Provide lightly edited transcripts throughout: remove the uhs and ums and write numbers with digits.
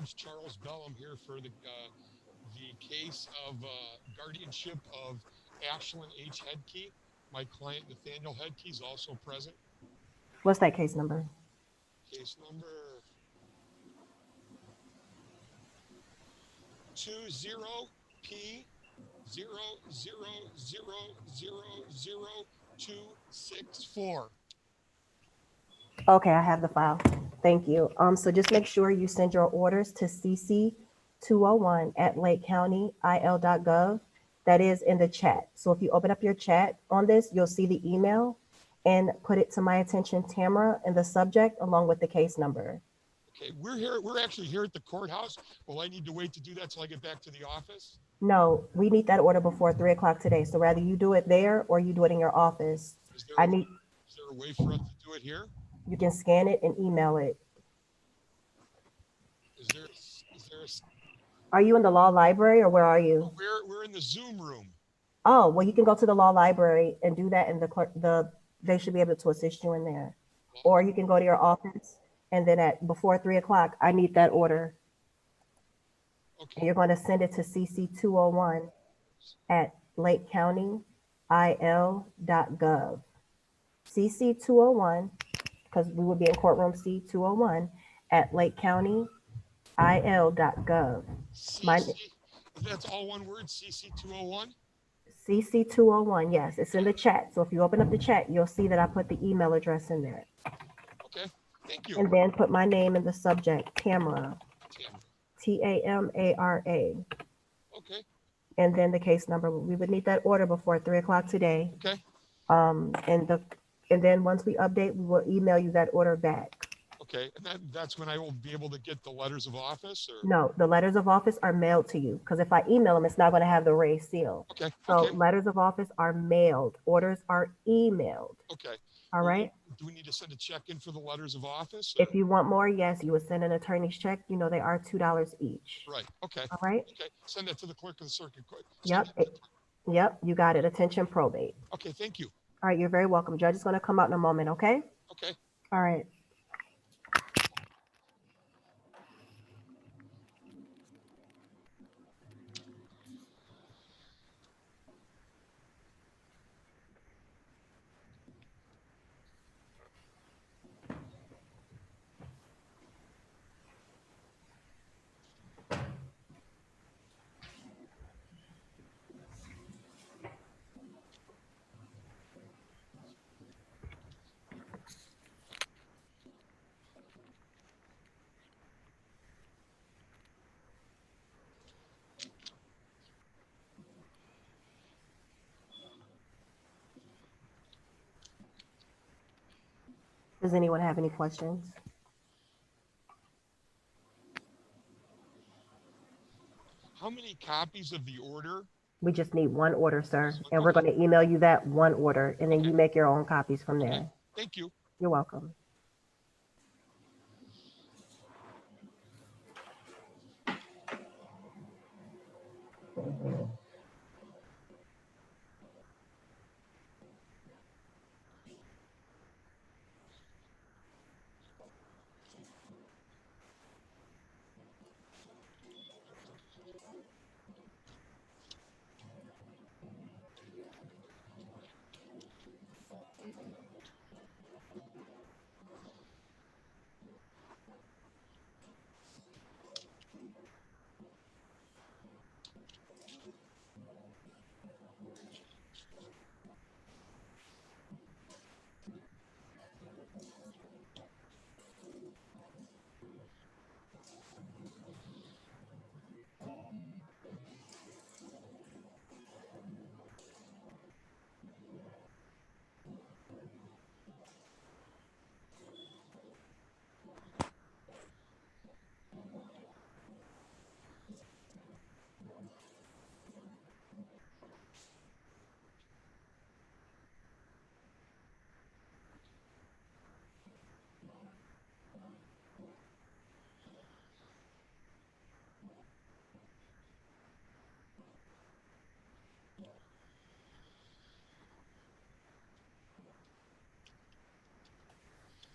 name's Charles Bell. I'm here for the case of guardianship of Ashlyn H. Headkey. My client Nathaniel Headkey is also present. What's that case number? Case number 20P000000264. Okay, I have the file. Thank you. So just make sure you send your orders to CC201 at lakecountyil.gov. That is in the chat. So if you open up your chat on this, you'll see the email and put it to my attention, Tamara, in the subject along with the case number. Okay, we're here. We're actually here at the courthouse. Well, I need to wait to do that till I get back to the office. No, we need that order before 3 o'clock today. So rather you do it there or you do it in your office. Is there I a, need, is there a way for us to do it here? you can scan it and email it. Is there Are you in the law library or where are oh, you? we're in the Zoom room. Oh, well, you can go to the law library and do that, and they should be able to assist you in there. Or you can go to your office, and then at before 3 o'clock, I need that order, and Okay. you're going to send it to CC201 at lakecountyil.gov. CC201, because we would be in courtroom C201 at lakecountyil.gov. My CC. That's all one word. CC 201. CC201, yes, it's in the chat. So if you open up the chat, you'll see that I put the email address in there. Okay. Thank you. And then put my name in the subject, Tamara, Tamara. Tamara. Okay. And then the case number. We would need that order before 3 o'clock today. Okay. And then once we update, we will email you that order back. Okay. And that's when I will be able to get the letters of office, or No, the letters of office are mailed to you because if I email them, it's not going to have the raised seal. okay. So Okay. letters of office are mailed. Orders are emailed. Okay. All Well, right. do we need to send a check in for the letters of office, or If you want more, yes, you would send an attorney's check. You know, they are $2 each. right? Okay. All right. Okay. Send that to the clerk of the circuit court. Send Yep. that to Yep. You got it. Attention probate. okay. Thank you. All right. You're very welcome. Judge is going to come out in a moment. Okay. Okay. All right. Does anyone have any questions? How many copies of the order? We just need one order, sir. And we're Okay. going to email you that one order, and then Okay. you make your own copies from Okay. there. Thank you. You're welcome.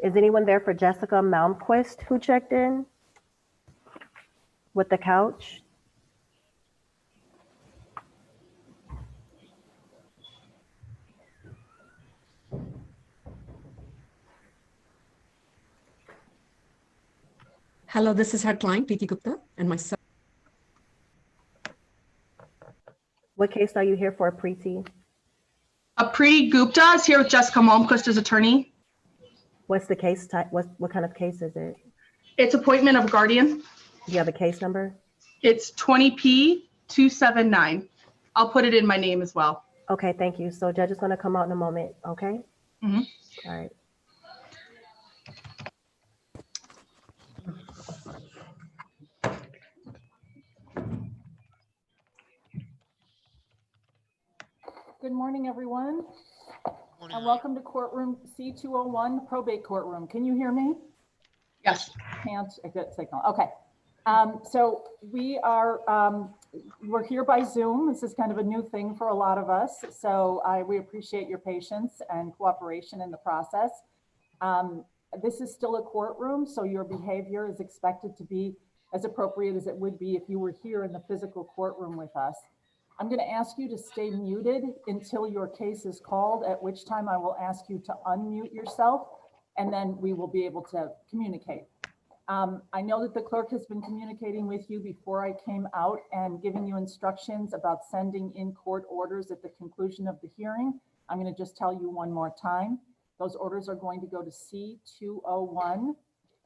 Is anyone there for Jessica Malmquist who checked in? with the couch. Hello, this is her client, Preeti Gupta, and myself. What case are you here for, Preeti? Preeti Gupta is here with Jessica Malmquist as attorney. What's the case type? What kind of case is it? It's appointment of guardian. Do you have a case number? It's 20P279. I'll put it in my name as well. Okay, thank you. So judge is going to come out in a moment, okay? Mhm. All right. Good morning, everyone, Morning, and welcome to courtroom C201, probate courtroom. Can you hear me? Yes. Can't, a good signal. Okay. So we're here by Zoom. This is kind of a new thing for a lot of us. So we appreciate your patience and cooperation in the process. This is still a courtroom, so your behavior is expected to be as appropriate as it would be if you were here in the physical courtroom with us. I'm going to ask you to stay muted until your case is called, at which time I will ask you to unmute yourself, and then we will be able to communicate. I know that the clerk has been communicating with you before I came out and giving you instructions about sending in court orders at the conclusion of the hearing. I'm going to just tell you one more time. Those orders are going to go to C201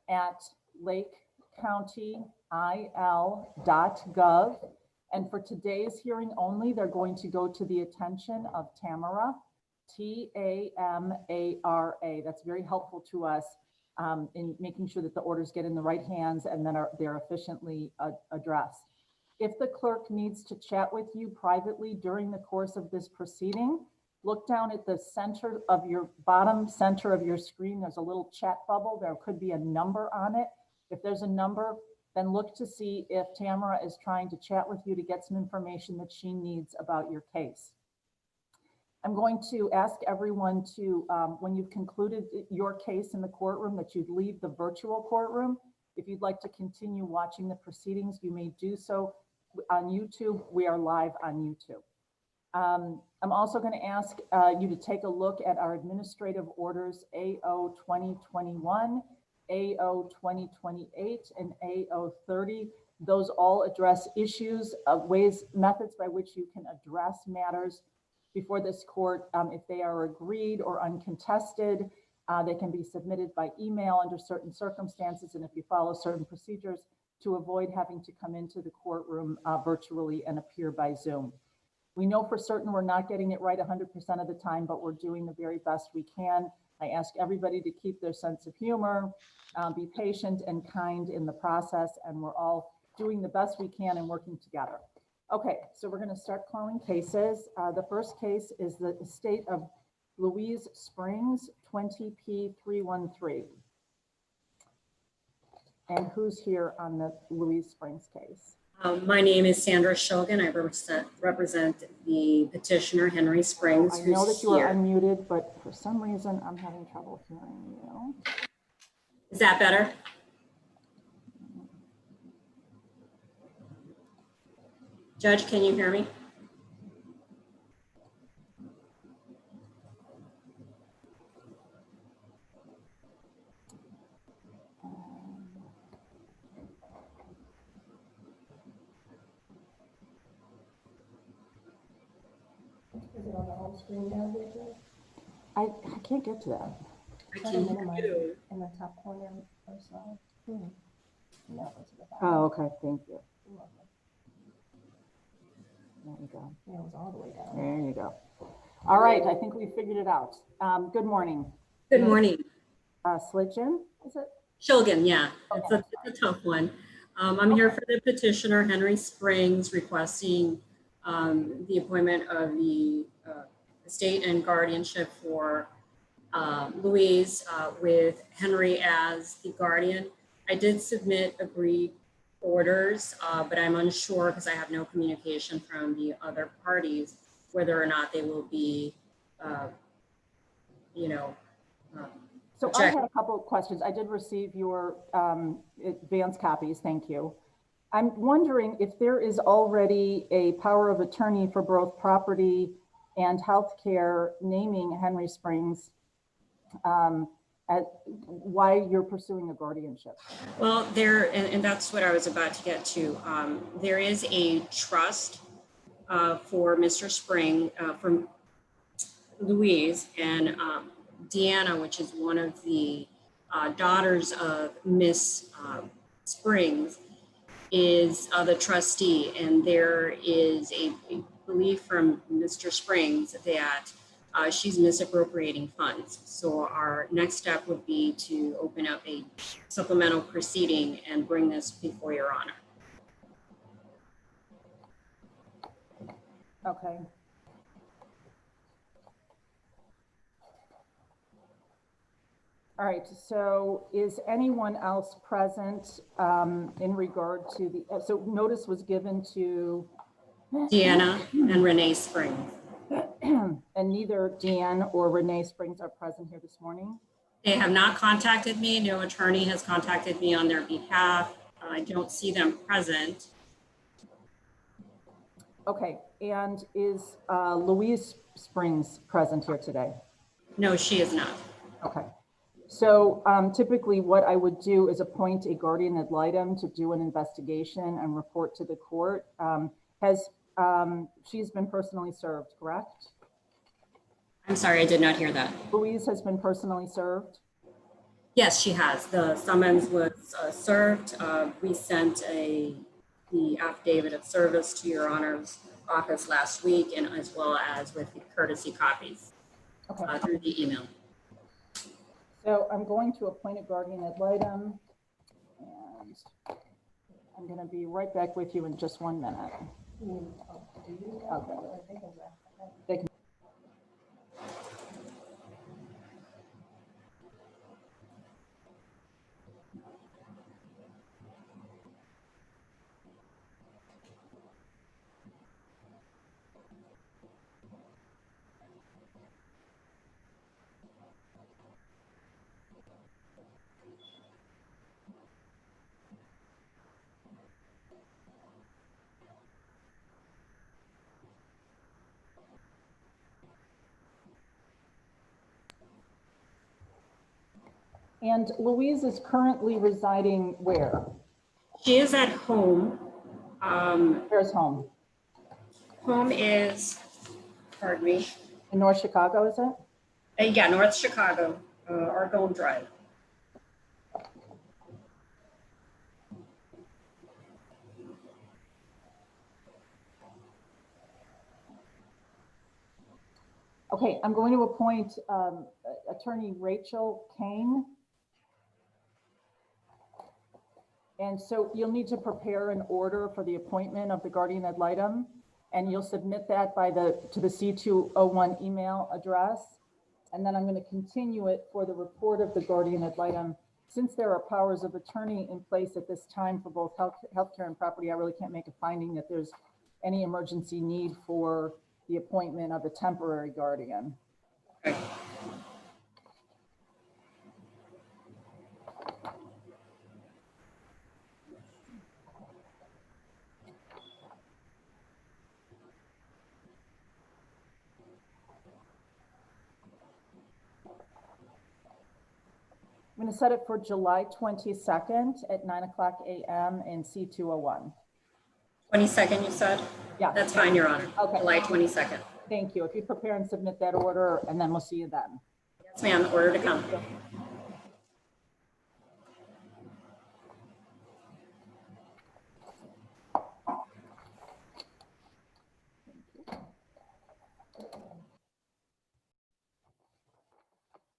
at lakecountyil.gov. And for today's hearing only, they're going to go to the attention of Tamara, T-A-M-A-R-A. That's very helpful to us in making sure that the orders get in the right hands and then they're efficiently addressed. If the clerk needs to chat with you privately during the course of this proceeding, look down at the center of your bottom center of your screen. There's a little chat bubble. There could be a number on it. If there's a number, then look to see if Tamara is trying to chat with you to get some information that she needs about your case. I'm going to ask everyone to, when you've concluded your case in the courtroom, that you'd leave the virtual courtroom. If you'd like to continue watching the proceedings, you may do so on YouTube. We are live on YouTube. I'm also going to ask you to take a look at our administrative orders AO 2021, AO 2028, and AO 30. Those all address issues of methods by which you can address matters before this court. If they are agreed or uncontested, they can be submitted by email under certain circumstances, and if you follow certain procedures, to avoid having to come into the courtroom virtually and appear by Zoom. We know for certain we're not getting it right 100% of the time, but we're doing the very best we can. I ask everybody to keep their sense of humor, be patient and kind in the process, and we're all doing the best we can and working together. Okay, so we're going to start calling cases. The first case is the estate of Louise Springs, 20P313. And who's here on the Louise Springs case? My name is Sandra Shulgin. I represent the petitioner, Henry Springs. I know that you are unmuted, but for some reason I'm having trouble hearing you. Is that better? Judge, can you hear me? Is it on the home screen down here, Joe? I can't get to that. I can hear you. In the top corner or so. No, it's at the bottom. Oh, okay, thank you. You're welcome. There you go. Yeah, it was all the way down. There you go. All right, I think we figured it out. Good morning. Good morning. Slidgen, is it? Shulgin, yeah, Okay. it's a tough one. I'm here for the petitioner, Henry Springs, requesting the appointment of the estate and guardianship for Louise with Henry as the guardian. I did submit agreed orders, but I'm unsure because I have no communication from the other parties whether or not they will be, So I had a couple of questions. I did receive your advance copies, thank you. I'm wondering if there is already a power of attorney for both property and healthcare naming Henry Springs, why you're pursuing a guardianship. Well, and that's what I was about to get to. There is a trust for Mr. Spring, from Louise, and Deanna, which is one of the daughters of Miss Springs, is the trustee. And there is a belief from Mr. Springs that she's misappropriating funds. So our next step would be to open up a supplemental proceeding and bring this before Your Honor. Okay. All right, so is anyone else present in regard to the, so notice was given to Deanna and Renee Springs. and neither Deanne or Renee Springs are present here this morning? They have not contacted me. No attorney has contacted me on their behalf. I don't see them present. Okay, and is Louise Springs present here today? No, she is not. Okay. So typically what I would do is appoint a guardian ad litem to do an investigation and report to the court. She's been personally served, correct? I'm sorry, I did not hear that. Louise has been personally served? Yes, she has. The summons was served. We sent the affidavit of service to Your Honor's office last week, and as well as with the courtesy copies through the email. So I'm going to appoint a guardian ad litem, and I'm going to be right back with you in just 1 minute. Okay. They can. And Louise is currently residing where? She is at home. Where's home? Home is, pardon me. In North Chicago, is it? Yeah, North Chicago, Argonne Drive. Okay, I'm going to appoint attorney Rachel Kane. And so you'll need to prepare an order for the appointment of the guardian ad litem, and you'll submit that to the C201 email address. And then I'm going to continue it for the report of the guardian ad litem. Since there are powers of attorney in place at this time for both healthcare and property, I really can't make a finding that there's any emergency need for the appointment of a temporary guardian. Okay. I'm going to set it for July 22nd at 9:00 a.m. in C201. 22nd, you said? Yeah. That's fine, Your Honor. Okay. July 22nd. Thank you. If you prepare and submit that order, and then we'll see you then. Yes, ma'am. Order to come.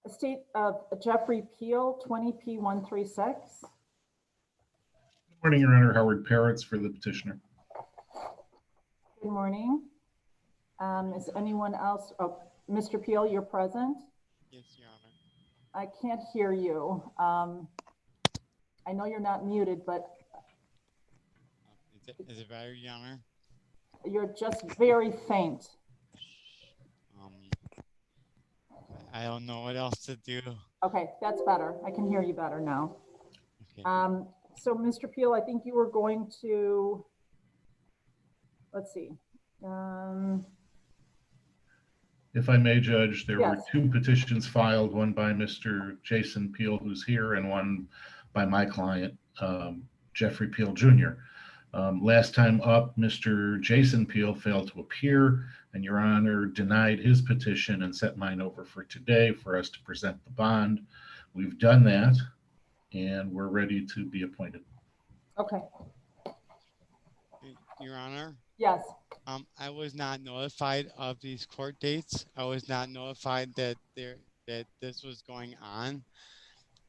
Estate of Jeffrey Peel, 20P136. Good morning, Your Honor. Howard Peretz for the petitioner. Good morning. Is anyone else? Oh, Mr. Peel, you're present? Yes, Your Honor. I can't hear you. I know you're not muted, but Is it better, Your Honor? you're just very faint. I don't know what else to do. Okay, that's better. I can hear you better now. Okay. So Mr. Peel, I think you were going to, let's see. If I may, Judge, there were Yes. 2 petitions filed, one by Mr. Jason Peel, who's here, and one by my client, Jeffrey Peel Jr. Last time up, Mr. Jason Peel failed to appear, and Your Honor denied his petition and set mine over for today for us to present the bond. We've done that, and we're ready to be appointed. Okay, Your Honor, yes. I was not notified of these court dates. I was not notified that this was going on.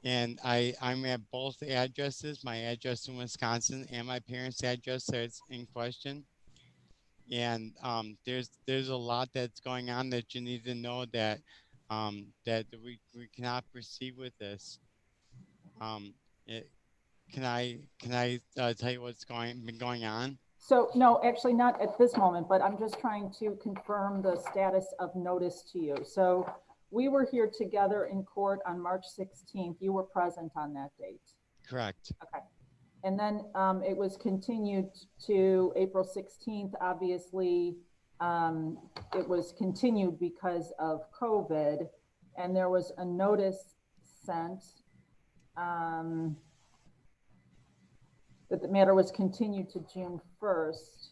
And I'm at both addresses, my address in Wisconsin and my parents' address that's in question. And there's a lot that's going on that you need to know that that we cannot proceed with this. Can I tell you what's been going on? So no, actually not at this moment, but I'm just trying to confirm the status of notice to you. So we were here together in court on March 16th. You were present on that date. Correct. Okay. And then it was continued to April 16th. Obviously, it was continued because of COVID, and there was a notice sent that the matter was continued to June 1st.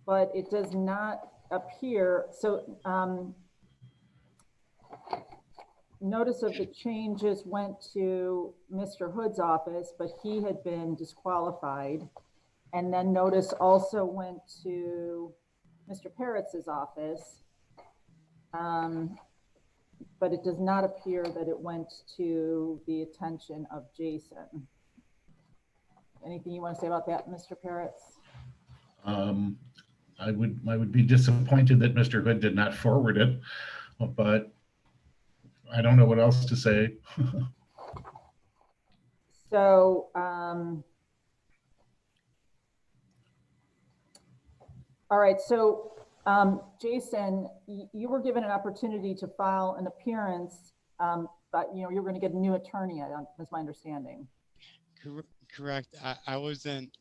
But it does not appear, so notice of the changes went to Mr. Hood's office, but he had been disqualified. And then notice also went to Mr. Parrott's office. But it does not appear that it went to the attention of Jason. Anything you want to say about that, Mr. Parrott's? I would be disappointed that Mr. Hood did not forward it, but I don't know what else to say. So, all right, so Jason, you were given an opportunity to file an appearance, but you're going to get a new attorney, that's my understanding. Correct. I wasn't,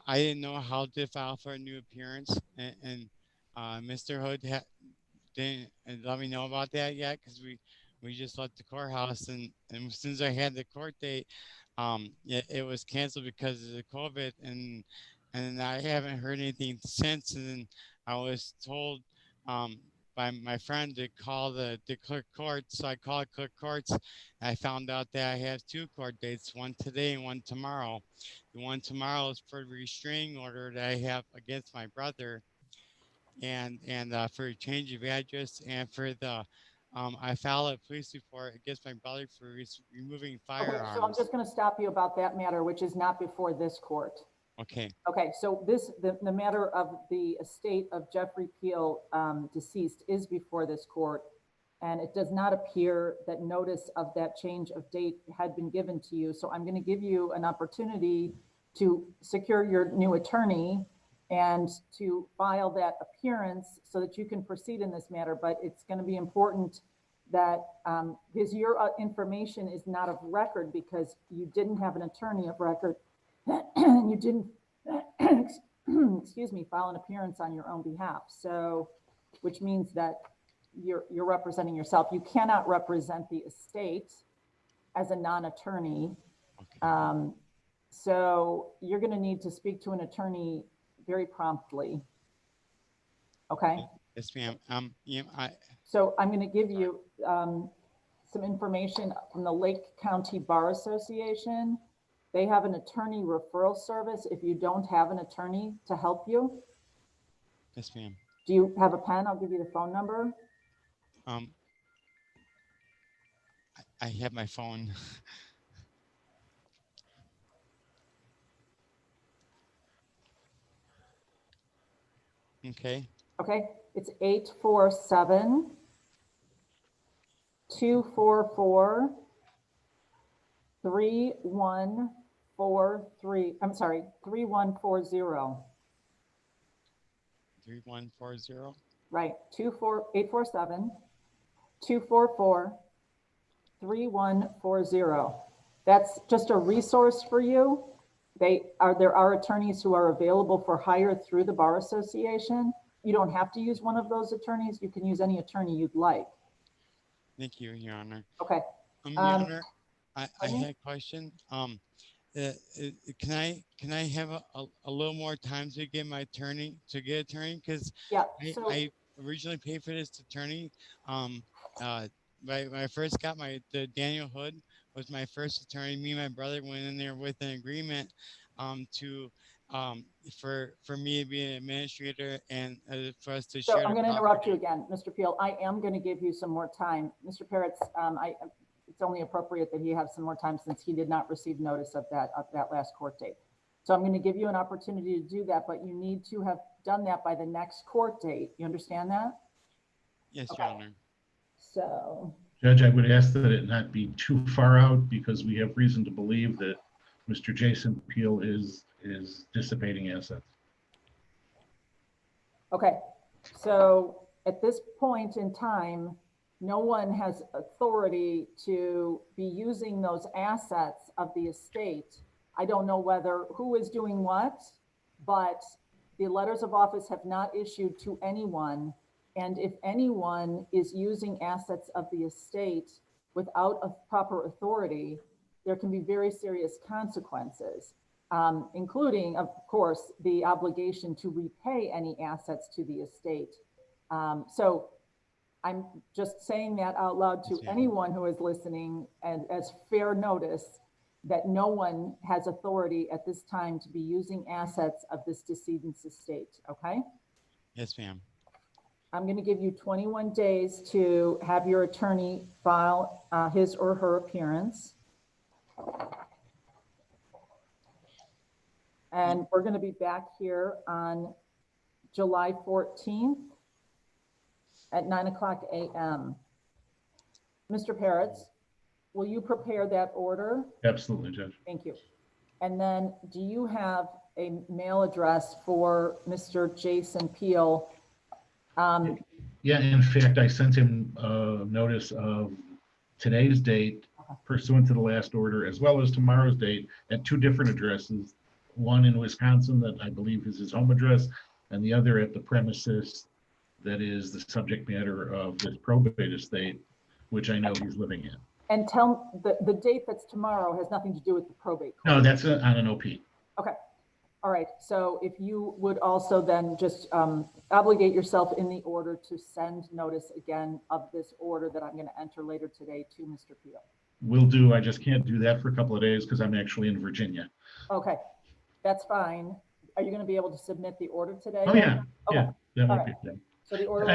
I didn't know how to file for a new appearance, and Mr. Hood didn't let me know about that yet, because we just left the courthouse, and as soon as I had the court date, it was canceled because of the COVID, and I haven't heard anything since. And then I was told by my friend to call the clerk courts. So I called clerk courts. And I found out that I have 2 court dates, one today and one tomorrow. The one tomorrow is for the restraining order that I have against my brother, and for a change of address, and for the I filed a police report against my brother for removing firearms. Okay, so I'm just going to stop you about that matter, which is not before this court. Okay. Okay, so the matter of the estate of Jeffrey Peel, deceased, is before this court, and it does not appear that notice of that change of date had been given to you. So I'm going to give you an opportunity to secure your new attorney and to file that appearance so that you can proceed in this matter. But it's going to be important that because your information is not of record because you didn't have an attorney of record. And you didn't, excuse me, file an appearance on your own behalf. So, which means that you're representing yourself. You cannot represent the estate as a non-attorney. Okay. So you're going to need to speak to an attorney very promptly. Okay. Yes, ma'am. So I'm going to give you some information from the Lake County Bar Association. They have an attorney referral service if you don't have an attorney to help you. Yes, ma'am. Do you have a pen? I'll give you the phone number. I have my phone. Okay. Okay, it's 847-244-3143. I'm sorry, 3140. 3140. Right, 847-244-3140. 3140. That's just a resource for you. There are attorneys who are available for hire through the Bar Association. You don't have to use one of those attorneys. You can use any attorney you'd like. Thank you, Your Honor. Okay. Your Honor, I had a question. Can I have a little more time to get my attorney because Yeah. I originally paid for this attorney. When I first got the Daniel Hood was my first attorney. Me and my brother went in there with an agreement for me to be an administrator and for us to share. So I'm going to interrupt you again, Mr. Peel. I am going to give you some more time. Mr. Peretz, it's only appropriate that he have some more time since he did not receive notice of that last court date. So I'm going to give you an opportunity to do that, but you need to have done that by the next court date. You understand that? Yes, okay. Your Honor. So, Judge, I would ask that it not be too far out because we have reason to believe that Mr. Jason Peel is dissipating assets. okay. So at this point in time, no one has authority to be using those assets of the estate. I don't know who is doing what, but the letters of office have not issued to anyone. And if anyone is using assets of the estate without a proper authority, there can be very serious consequences, including, of course, the obligation to repay any assets to the estate. So I'm just saying that out loud to anyone who is listening and as fair notice that no one has authority at this time to be using assets of this decedent's estate, okay? Yes, ma'am. I'm going to give you 21 days to have your attorney file his or her appearance. And we're going to be back here on July 14th at 9:00 a.m. Mr. Peretz, will you prepare that order? Absolutely, Judge. Thank you. And then do you have a mail address for Mr. Jason Peel? Yeah, in fact, I sent him a notice of today's date pursuant to the last order, as well as tomorrow's date at two different addresses. One in Wisconsin that I believe is his home address, and the other at the premises that is the subject matter of this probate estate, which I know he's living in. And tell the date that's tomorrow has nothing to do with the probate court. No, that's on an OP. Okay. All right. So if you would also then just obligate yourself in the order to send notice again of this order that I'm going to enter later today to Mr. Peel. Will do. I just can't do that for a couple of days because I'm actually in Virginia. Okay. That's fine. Are you going to be able to submit the order today? Oh, yeah. Okay. Yeah, that All won't right. be a thing. So the order.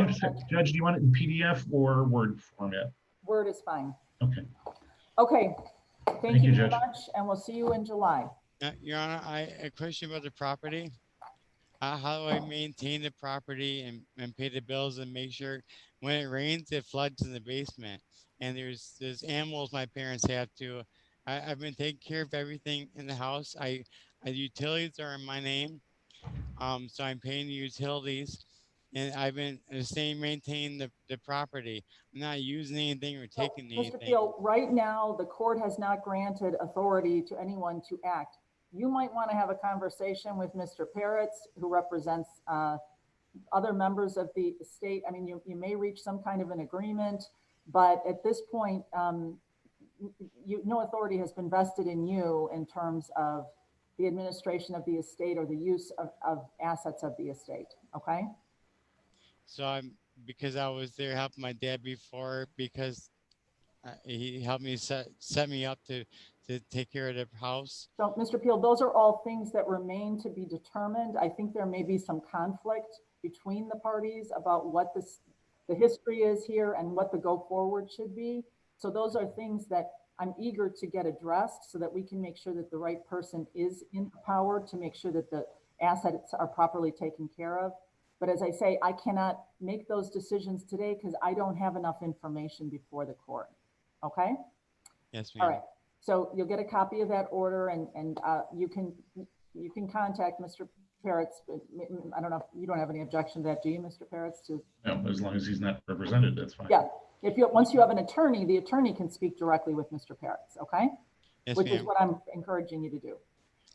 Judge, do you want it in PDF or Word format? Word is fine. Okay. Okay. Thank you very Judge. much. And we'll see you in July. Your Honor, a question about the property. How do I maintain the property and pay the bills and make sure when it rains, it floods in the basement? And there's animals my parents have to. I've been taking care of everything in the house. The utilities are in my name. So I'm paying the utilities. And I've been maintaining the property. I'm not using anything or taking anything. Mr. Peel, right now, the court has not granted authority to anyone to act. You might want to have a conversation with Mr. Peretz, who represents other members of the estate. I mean, you may reach some kind of an agreement, but at this point, no authority has been vested in you in terms of the administration of the estate or the use of assets of the estate, okay? So because I was there helping my dad before, because he helped me set me up to take care of the house. So, Mr. Peel, those are all things that remain to be determined. I think there may be some conflict between the parties about what the history is here and what the go forward should be. So those are things that I'm eager to get addressed so that we can make sure that the right person is in power to make sure that the assets are properly taken care of. But as I say, I cannot make those decisions today because I don't have enough information before the court. Okay? Yes, ma'am. All right. So you'll get a copy of that order and you can contact Mr. Peretz. I don't know if you don't have any objection to that, do you, Mr. Peretz? No, as long as he's not represented, that's fine. Yeah. Once you have an attorney, the attorney can speak directly with Mr. Peretz, okay? Yes, Which is ma'am. what I'm encouraging you to do.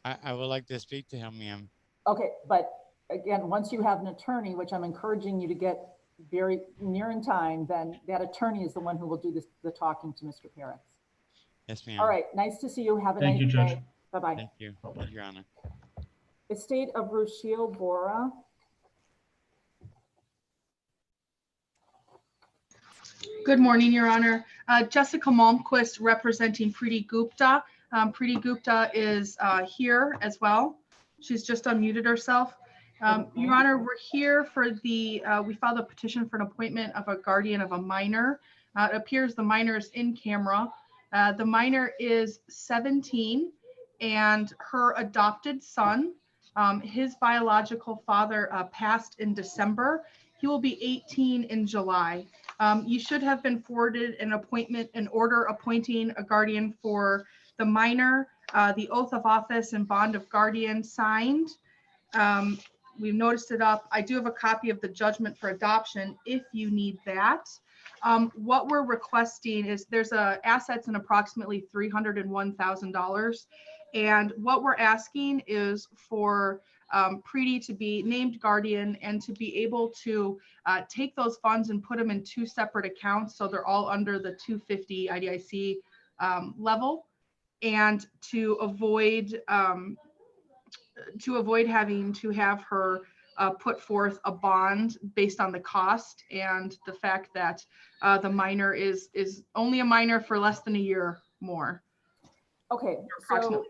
I would like to speak to him, ma'am. Okay, but again, once you have an attorney, which I'm encouraging you to get very near in time, then that attorney is the one who will do the talking to Mr. Peretz. Yes, ma'am. All right, nice to see you. Have a Thank nice you, Judge. day. Bye-bye. Thank you, Your Honor. Estate of Rochelle Bora. Good morning, Your Honor. Jessica Malmquist representing Preeti Gupta. Preeti Gupta is here as well. She's just unmuted herself. Your Honor, we're here for we filed a petition for an appointment of a guardian of a minor. It appears the minor is in camera. The minor is 17 and her adopted son, his biological father passed in December. He will be 18 in July. You should have been forwarded an order appointing a guardian for the minor, the oath of office and bond of guardian signed. We've noticed it up. I do have a copy of the judgment for adoption if you need that. What we're requesting is there's assets in approximately $301,000. And what we're asking is for Preeti to be named guardian and to be able to take those funds and put them in two separate accounts. So they're all under the 250 IDIC level, and to avoid having to have her put forth a bond based on the cost and the fact that the minor is only a minor for less than a year more. Okay, so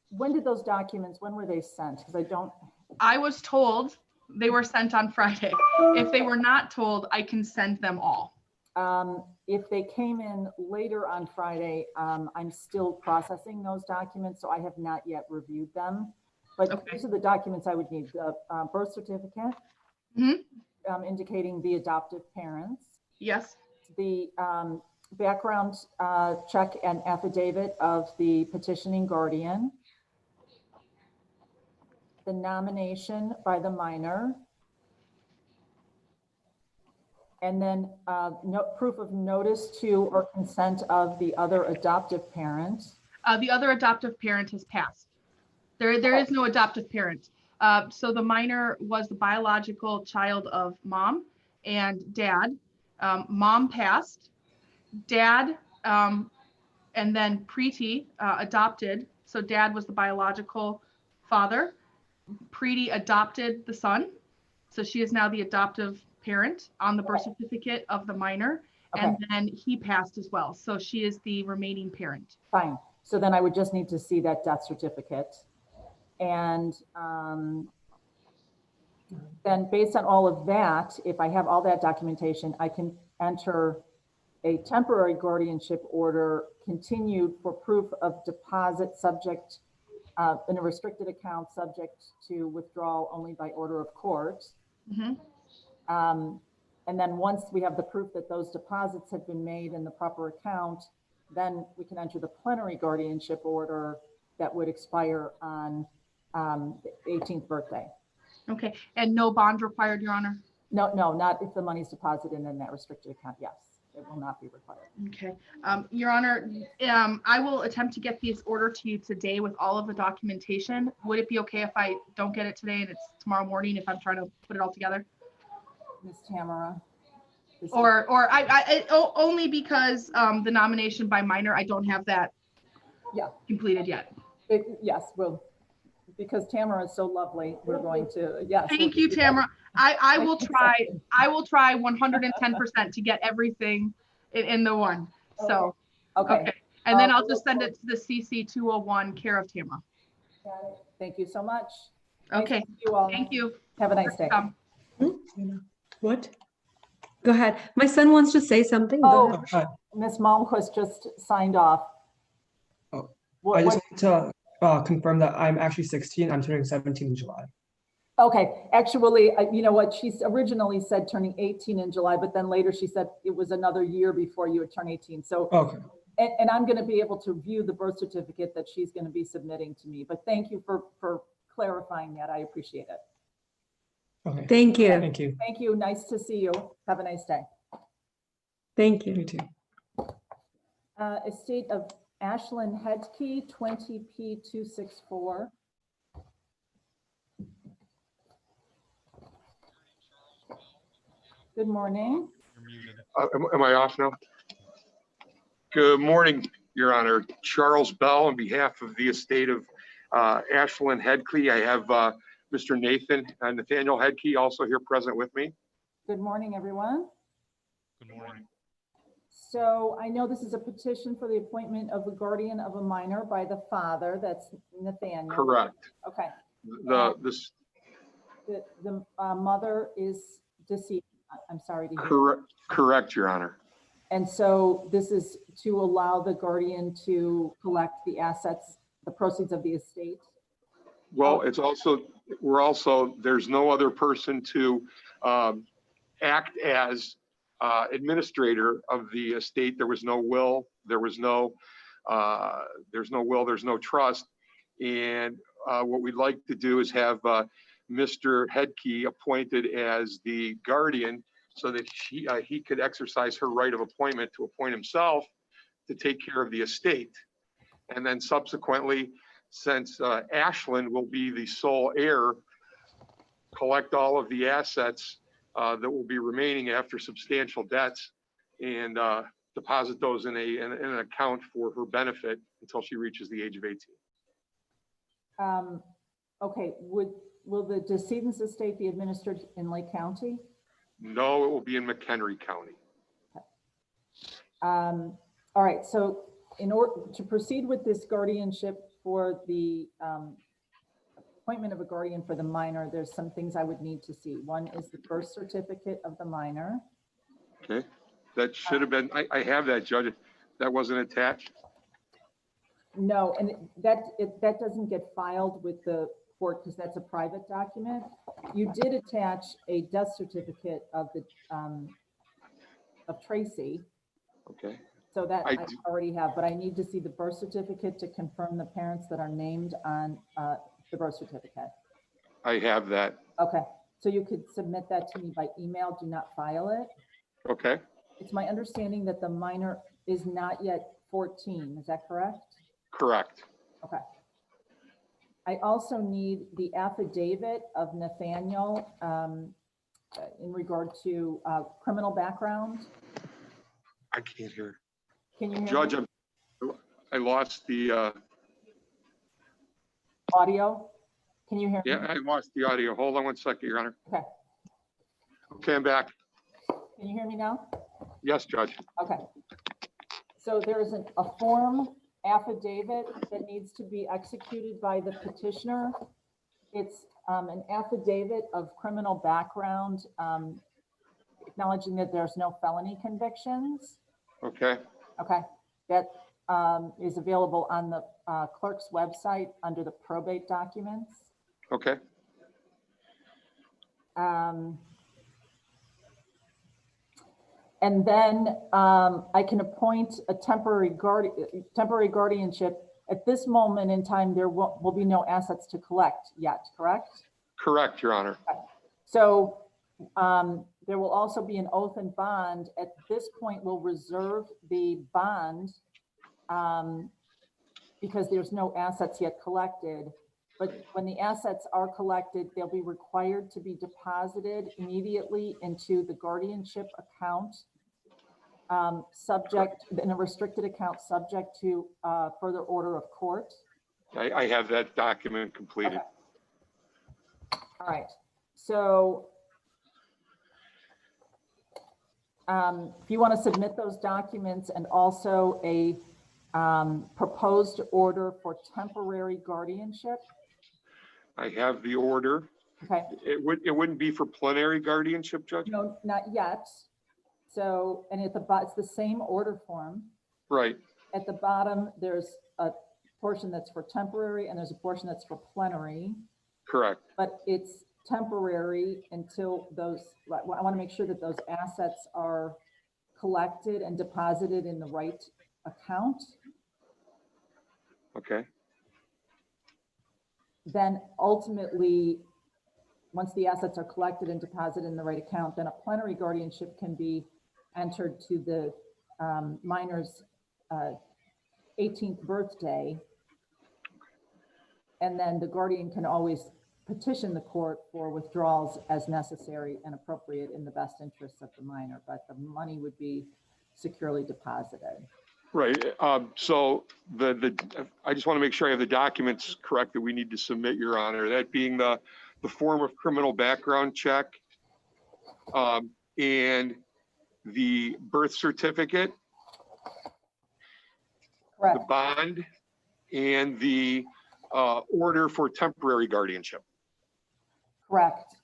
when did those documents, when were they sent? Because I was told they were sent on Friday. If they were not told, I can send them all. If they came in later on Friday, I'm still processing those documents, so I have not yet reviewed them. But Okay. These are the documents I would need: the birth certificate, indicating the adoptive parents. Yes. The background check and affidavit of the petitioning guardian. The nomination by the minor. And then proof of notice to or consent of the other adoptive parent. The other adoptive parent has passed. There is no adoptive parent. So the minor was the biological child of mom and dad. Mom passed. Dad and then Preeti adopted. So dad was the biological father. Preeti adopted the son. So she is now the adoptive parent on the birth certificate of the minor. Okay. And then he passed as well. So she is the remaining parent. Fine. So then I would just need to see that death certificate. And then based on all of that, if I have all that documentation, I can enter a temporary guardianship order continued for proof of deposit subject in a restricted account subject to withdrawal only by order of court. And then once we have the proof that those deposits have been made in the proper account, then we can enter the plenary guardianship order that would expire on the 18th birthday. Okay, and no bond required, Your Honor? No, not if the money's deposited in that restricted account. Yes, it will not be required. Okay, Your Honor, I will attempt to get these ordered to you today with all of the documentation. Would it be okay if I don't get it today and it's tomorrow morning if I'm trying to put it all together? Ms. Tamara. Or only because the nomination by minor, I don't have that completed yet. Yes, well, because Tamara is so lovely, we're going to, yes. Thank you, Tamara. I will try 110% to get everything in the one. So, okay. And then I'll just send it to the CC 201 care of Tamara. Thank you so much. Okay. Nice to see you all. Thank you. Have a nice day. What? Go ahead. My son wants to say something. Oh, Ms. Malmquist just signed off. Oh, What, I just want to confirm that I'm actually 16. I'm turning 17 in July. Okay, actually, you know what? She originally said turning 18 in July, but then later she said it was another year before you would turn 18. So, okay. And I'm going to be able to view the birth certificate that she's going to be submitting to me. But thank you for clarifying that. I appreciate it. Okay. Thank you. Thank you. Thank you. Nice to see you. Have a nice day. Thank you. You too. Estate of Ashlyn Hedkey, 20P264. Good morning. You're muted. Am I off now? Good morning, Your Honor. Charles Bell on behalf of the estate of Ashlyn Hedkey. I have Mr. Nathaniel Hedkey also here present with me. Good morning, everyone. Good morning. So I know this is a petition for the appointment of a guardian of a minor by the father. That's Nathaniel. Correct. Okay. The Mother is deceased. I'm sorry to hear. correct, Your Honor. And so this is to allow the guardian to collect the assets, the proceeds of the estate. Well, it's also, there's no other person to act as administrator of the estate. There was no will, there's no trust. And what we'd like to do is have Mr. Hedkey appointed as the guardian so that he could exercise her right of appointment to appoint himself to take care of the estate. And then subsequently, since Ashlyn will be the sole heir, collect all of the assets that will be remaining after substantial debts and deposit those in an account for her benefit until she reaches the age of 18. Okay, will the decedent's estate be administered in Lake County? No, it will be in McHenry County. All right, so in order to proceed with this guardianship for the appointment of a guardian for the minor, there's some things I would need to see. One is the birth certificate of the minor. Okay, that should have been, I have that, Judge. That wasn't attached? No, and that doesn't get filed with the court because that's a private document. You did attach a death certificate of the of Tracy. Okay. So that I already have, but I need to see the birth certificate to confirm the parents that are named on the birth certificate. I have that. Okay, so you could submit that to me by email, do not file it. Okay. It's my understanding that the minor is not yet 14, is that correct? Correct. Okay. I also need the affidavit of Nathaniel in regard to criminal background. I can't hear. Can you hear Judge, me? I lost the Audio? Can you hear me? yeah, I lost the audio. Hold on one second, Your Honor. Okay. Okay, I'm back. Can you hear me now? Yes, Judge. Okay. So there is a form affidavit that needs to be executed by the petitioner. It's an affidavit of criminal background, acknowledging that there's no felony convictions. Okay. Okay, that is available on the clerk's website under the probate documents. Okay. And then I can appoint a temporary guardianship. At this moment in time, there will be no assets to collect yet, correct? Correct, Your Honor. Okay. So there will also be an oath and bond. At this point, we'll reserve the bond because there's no assets yet collected. But when the assets are collected, they'll be required to be deposited immediately into the guardianship account, subject in a restricted account, subject to further order of court. I have that document completed. Okay. All right. So if you want to submit those documents and also a proposed order for temporary guardianship. I have the order. Okay. It wouldn't be for plenary guardianship, Judge? No, not yet. So, and at the bottom, it's the same order form. Right. At the bottom, there's a portion that's for temporary and there's a portion that's for plenary. Correct. But it's temporary until those, I want to make sure that those assets are collected and deposited in the right account. Okay. Then ultimately, once the assets are collected and deposited in the right account, then a plenary guardianship can be entered to the minor's 18th birthday. And then the guardian can always petition the court for withdrawals as necessary and appropriate in the best interests of the minor, but the money would be securely deposited. Right. So I just want to make sure I have the documents correct that we need to submit, Your Honor. That being the form of criminal background check, and the birth certificate, Correct. the bond, and the order for temporary guardianship. Correct.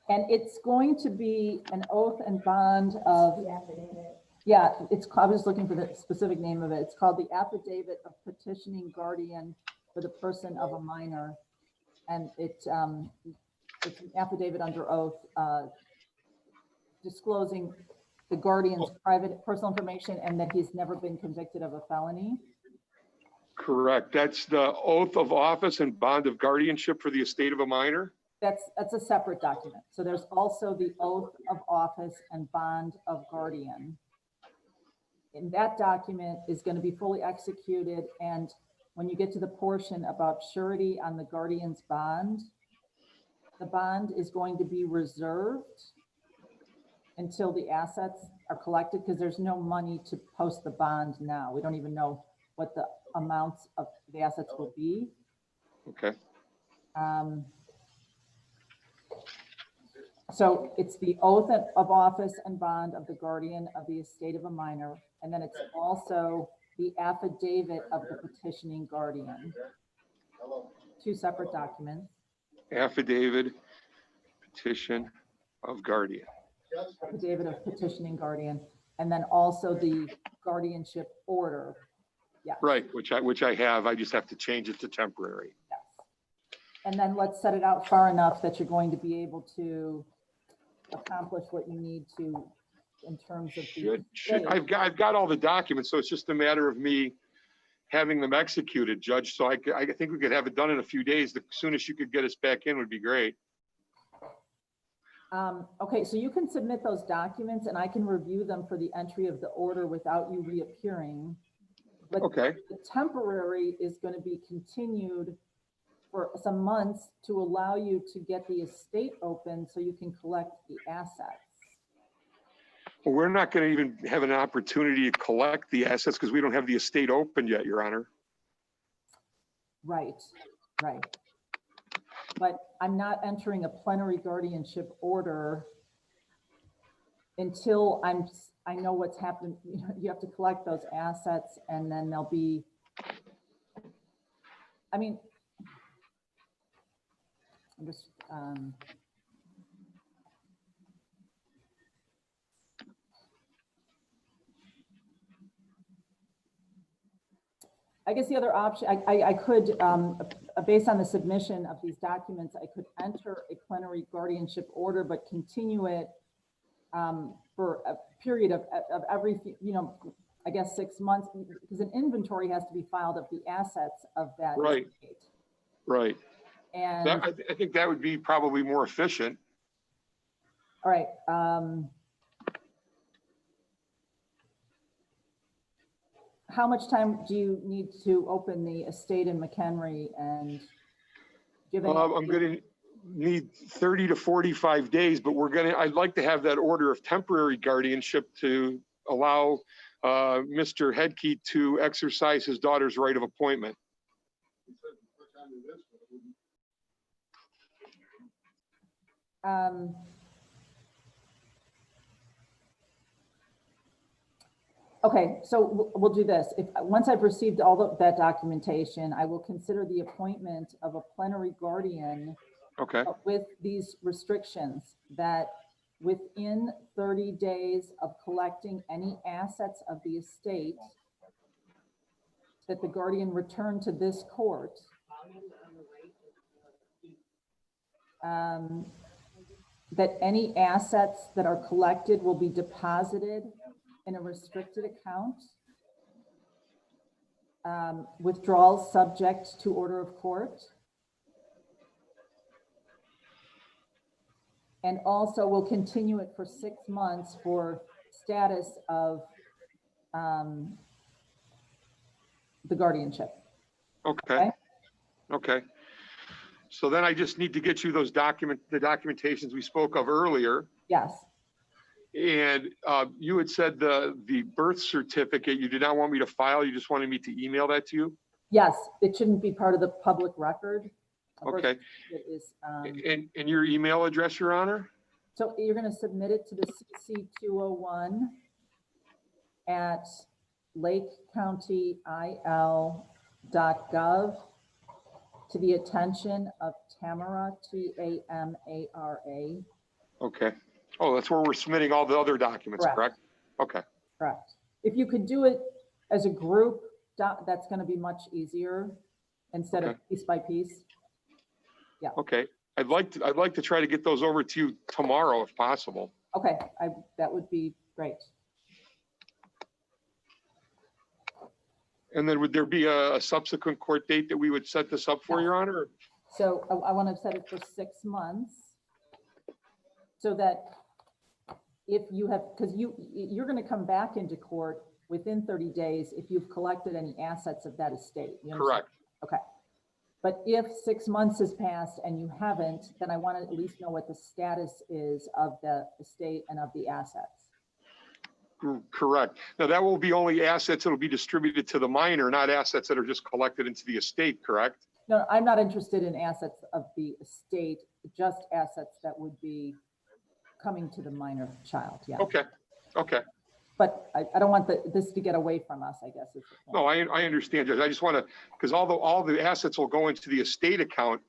And it's going to be an oath and bond of, yeah, I was looking for the specific name of it. It's called the Affidavit of Petitioning Guardian for the Person of a Minor. And it's an affidavit under oath disclosing the guardian's private personal information and that he's never been convicted of a felony. Correct. That's the oath of office and bond of guardianship for the estate of a minor. That's a separate document. So there's also the oath of office and bond of guardian. And that document is going to be fully executed. And when you get to the portion about surety on the guardian's bond, the bond is going to be reserved until the assets are collected, because there's no money to post the bond now. We don't even know what the amounts of the assets will be. Okay. So it's the oath of office and bond of the guardian of the estate of a minor. And then it's also the affidavit of the petitioning guardian. Two separate documents. Affidavit, petition of guardian. Affidavit of petitioning guardian. And then also the guardianship order. Yeah. Right, which I have. I just have to change it to temporary. Yes. And then let's set it out far enough that you're going to be able to accomplish what you need to in terms of the I've got all the documents, so it's just a matter of me having them executed, Judge. So I think we could have it done in a few days. The soonest you could get us back in would be great. Okay, so you can submit those documents and I can review them for the entry of the order without you reappearing. But Okay. the temporary is going to be continued for some months to allow you to get the estate open so you can collect the assets. Well, we're not going to even have an opportunity to collect the assets because we don't have the estate open yet, Your Honor. Right, right. But I'm not entering a plenary guardianship order until I know what's happened. You have to collect those assets and then they'll be, I mean, I'm just, I guess the other option, I could, based on the submission of these documents, I could enter a plenary guardianship order, but continue it for a period of every, I guess 6 months, because an inventory has to be filed of the assets of that. Right. Estate. Right. And I think that would be probably more efficient. all right. How much time do you need to open the estate in McHenry and give it? I'm going to need 30 to 45 days, but I'd like to have that order of temporary guardianship to allow Mr. Headkey to exercise his daughter's right of appointment. Okay, so we'll do this. Once I've received all of that documentation, I will consider the appointment of a plenary guardian. Okay. With these restrictions that within 30 days of collecting any assets of the estate, that the guardian return to this court. That any assets that are collected will be deposited in a restricted account. Withdrawals subject to order of court. And also we'll continue it for 6 months for status of the guardianship. Okay. Okay. So then I just need to get you those the documentations we spoke of earlier. Yes, And you had said the birth certificate, you did not want me to file, you just wanted me to email that to you? yes, it shouldn't be part of the public record. A birth Okay. certificate is, And your email address, Your Honor? so you're going to submit it to the CC 201 at lakecountyil.gov to the attention of Tamara, Tamara. Okay. Oh, that's where we're submitting all the other documents, Correct. correct? Okay. Correct. If you could do it as a group, that's going to be much easier instead of Okay. piece by piece. Okay. I'd like to try to get those over to you tomorrow if possible. Okay, that would be great. And then would there be a subsequent court date that we would set this up for, Yes. Your Honor? So I want to set it for 6 months so that if you have, because you're going to come back into court within 30 days if you've collected any assets of that estate. You understand? Correct. Okay. But if 6 months has passed and you haven't, then I want to at least know what the status is of the estate and of the assets. Correct. Now, that will be only assets that will be distributed to the minor, not assets that are just collected into the estate, correct? No, I'm not interested in assets of the estate, just assets that would be coming to the minor child, yeah. Okay. Okay. But I don't want this to get away from us, I guess. Is the point. No, I understand, Judge. I just want to, because all the assets will go into the estate account,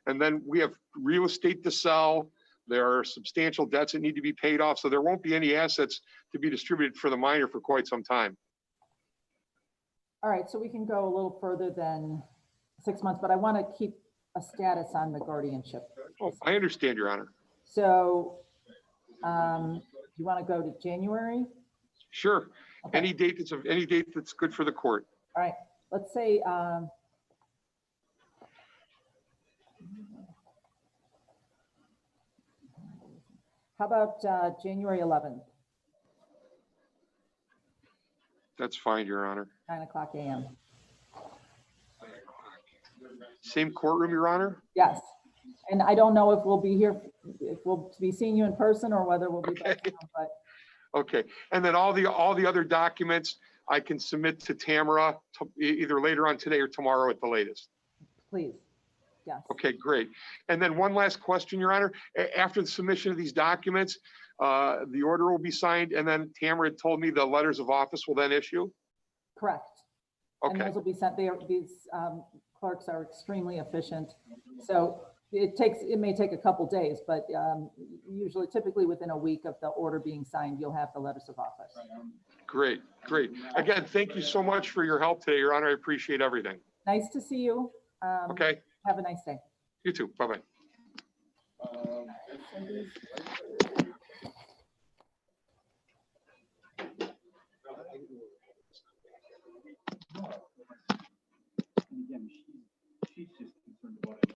and then we have real estate to sell. There are substantial debts that need to be paid off, so there won't be any assets to be distributed for the minor for quite some time. All right, so we can go a little further than 6 months, but I want to keep a status on the guardianship. Oh, I understand, Your Honor. So you want to go to January? Sure. Okay. Any date that's good for the court. All right, let's say, how about January 11th, That's fine, Your Honor. 9:00 a.m. Same courtroom, Your Honor? Yes, and I don't know if we'll be here, if we'll be seeing you in person or whether we'll be, by phone, but Okay. And then all the other documents I can submit to Tamara either later on today or tomorrow at the latest. please, yes. Okay, great. And then one last question, Your Honor. After the submission of these documents, the order will be signed, and then Tamara had told me the letters of office will then issue? Correct. And Okay, those will be sent, these clerks are extremely efficient. So it may take a couple days, but usually typically within a week of the order being signed, you'll have the letters of office. great, great. Again, thank you so much for your help today, Your Honor. I appreciate everything. Nice to see you. Okay, Have a nice day. you too. Bye-bye. And again, she's just concerned about it.